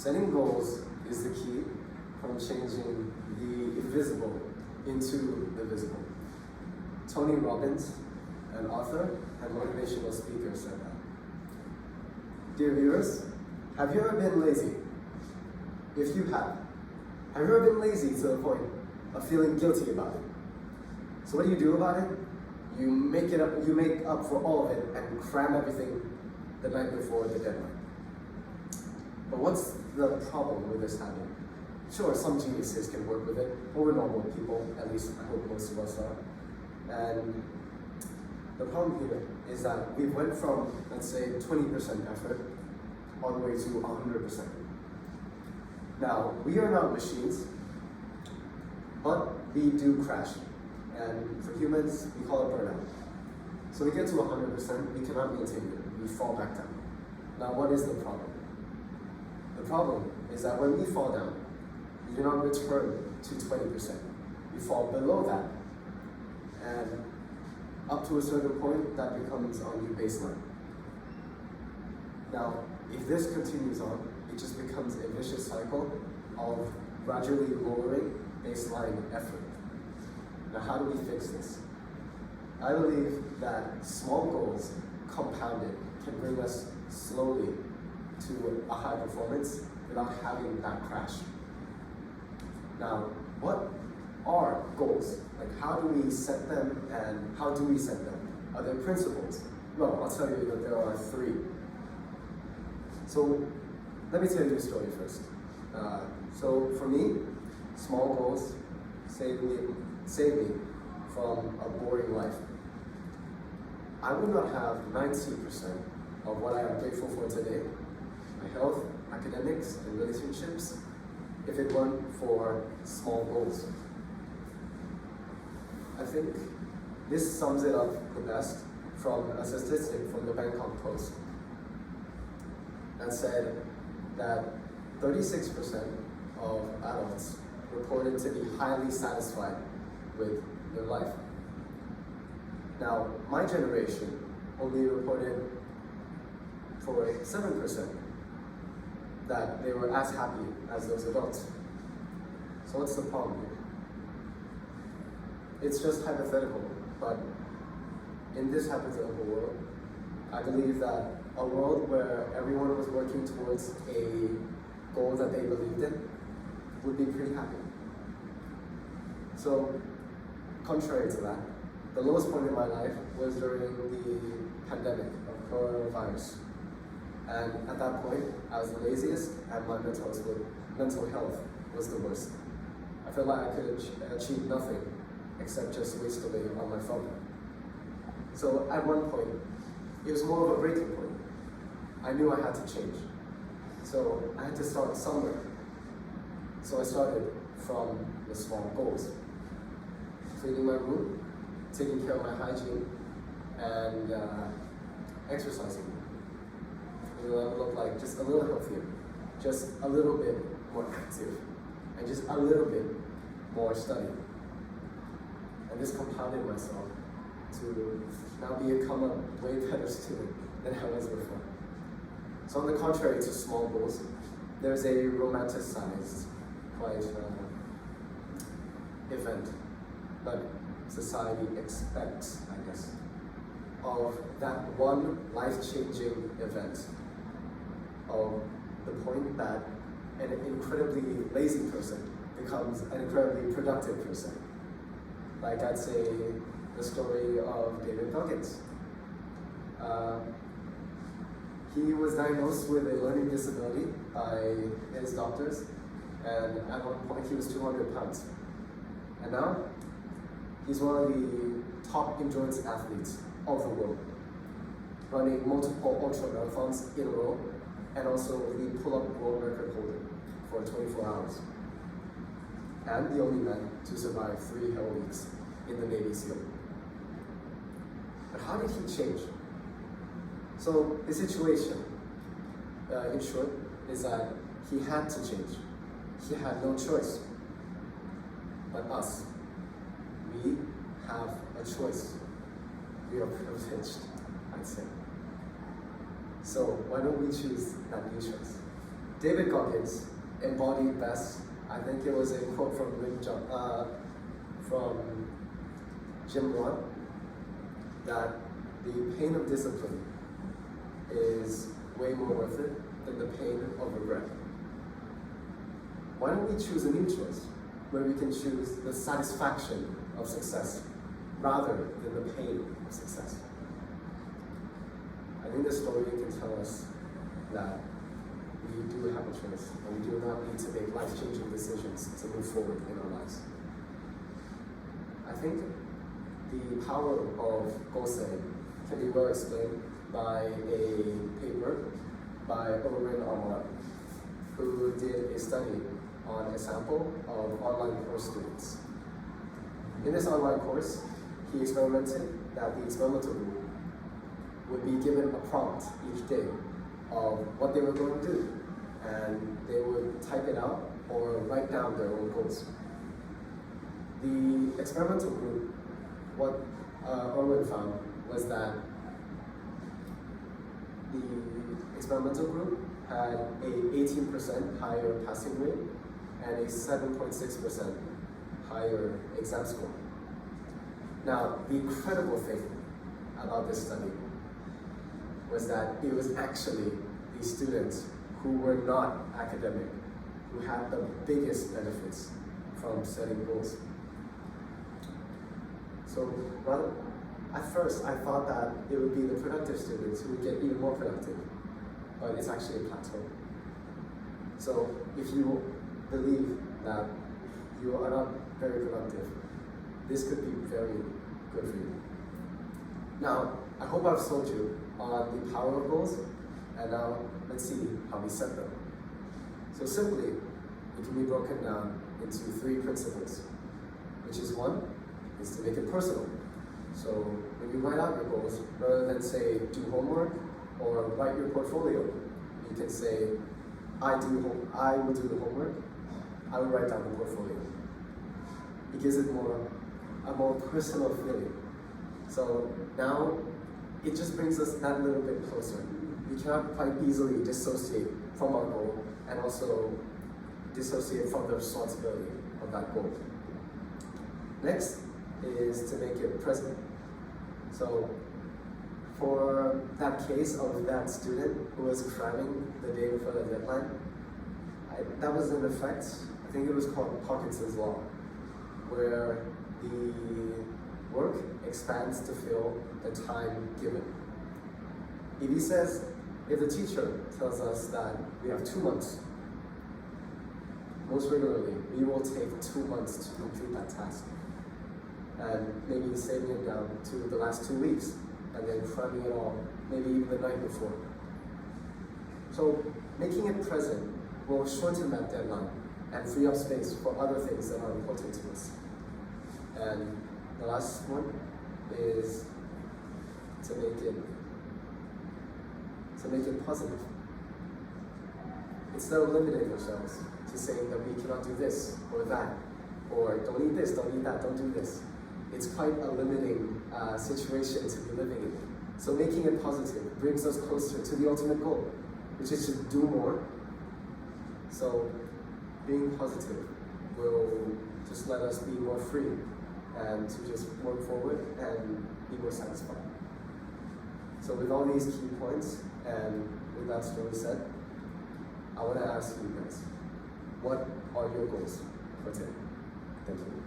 Setting goals is the key from changing the invisible into the visible. Tony Robbins, an author and motivational speaker, said that. Dear viewers, have you ever been lazy? If you have you ever been lazy to the point of feeling guilty about it? So what do you do about it? You make up for all of it and cram everything the night before the deadline. But what's the problem with this habit? Sure, some geniuses can work with it, but we're normal people, at least I hope most of us are. And the problem here is that we went from, let's say, 20% effort all the way to 100%. Now, we are not machines, but we do crash. And for humans, we call it burnout. So we get to 100%, we cannot maintain it, we fall back down. Now, what is the problem? The problem is that when we fall down, we do not return to 20%. We fall below that, and up to a certain point, that becomes our new baseline. Now, if this continues on, it just becomes a vicious cycle of gradually lowering baseline effort. Now, how do we fix this? I believe that small goals compounded can bring us slowly to a high performance without having that crash. Now, what are goals? Like, how do we set them and how do we set them? Are there principles? No, I'll tell you that there are 3. So, let me tell you a story first. So for me, small goals save me from a boring life. I would not have 90% of what I am grateful for today, my health, academics, and relationships, if it weren't for small goals. I think this sums it up the best from a statistic from the Bangkok Post that said that 36% of adults reported to be highly satisfied with their life. Now, my generation only reported for 7% that they were as happy as those adults. So what's the problem here? It's just hypothetical, but in this hypothetical world, I believe that a world where everyone was working towards a goal that they believed in would be pretty happy. So, contrary to that, the lowest point in my life was during the pandemic of coronavirus. And at that point, I was the laziest and my mental health was the worst. I felt like I could achieve nothing except just waste away on my phone. So at one point, it was more of a breaking point. I knew I had to change. So I had to start somewhere. So I started from the small goals. Cleaning my room, taking care of my hygiene, and exercising. It will look like just a little healthier, just a little bit more active, and just a little bit more study. And this compounded myself to now become a way better student than I was before. So on the contrary to small goals, there's a romanticized, quite event that society expects, I guess, of that one life-changing event, of the point that an incredibly lazy person becomes an incredibly productive person. Like I'd say the story of David Goggins. He was diagnosed with a learning disability by his doctors, and at one point he was 200 pounds. And now, he's one of the top endurance athletes of the world, running multiple ultra marathons in a row, and also the pull-up world record holder for 24 hours. And the only man to survive 3 hell weeks in the Navy SEAL. But how did he change? So the situation, in short, is that he had to change. He had no choice. But us, we have a choice. We are privileged, I'd say. So why don't we choose that new choice? David Goggins embodied best, I think it was a quote from Jim Rohn, that the pain of discipline is way more worth it than the pain of regret. Why don't we choose a new choice where we can choose the satisfaction of success rather than the pain of success? I think the story can tell us that we do have a choice and we do not need to make life-changing decisions to move forward in our lives. I think the power of goal setting can be well explained by a paper by Oren Amar, who did a study on a sample of online course students. In this online course, he experimented that the experimental group would be given a prompt each day of what they were going to do, and they would type it out or write down their own goals. The experimental group, what Owen found was that the experimental group had a 18% higher passing rate and a 7.6% higher exam score. Now, the incredible thing about this study was that it was actually the students who were not academic who had the biggest benefits from setting goals. So, well, at first I thought that it would be the productive students who would get even more productive, but it's actually a plateau. So if you believe that you are not very productive, this could be very good for you. Now, I hope I've sold you on the power of goals, and now let's see how we set them. So simply, it can be broken down into 3 principles, which is one, is to make it personal. So when you write out your goals, rather than say do homework or write your portfolio, you can say I will do the homework, I will write down the portfolio. It gives it a more personal feeling. So now it just brings us that little bit closer. We cannot quite easily dissociate from our goal and also dissociate from the responsibility of that goal. Next is to make it present. So for that case of that student who was cramming the day before the deadline, that was in effect, I think it was called Parkinson's Law, where the work expands to fill the time given. If the teacher tells us that we have 2 months, most regularly, we will take 2 months to complete that task. And maybe saving it down to the last 2 weeks, and then cramming it all, maybe even the night before. So making it present will shorten that deadline and free up space for other things that are important to us. And the last one is to make it positive. Instead of limiting ourselves to saying that we cannot do this or that, or don't eat this, don't eat that, don't do this. It's quite a limiting situation to be living in. So making it positive brings us closer to the ultimate goal, which is to do more. So being positive will just let us be more free and to just work forward and be more satisfied. So with all these key points and with that story said, I want to ask you guys, what are your goals for today? Thank you.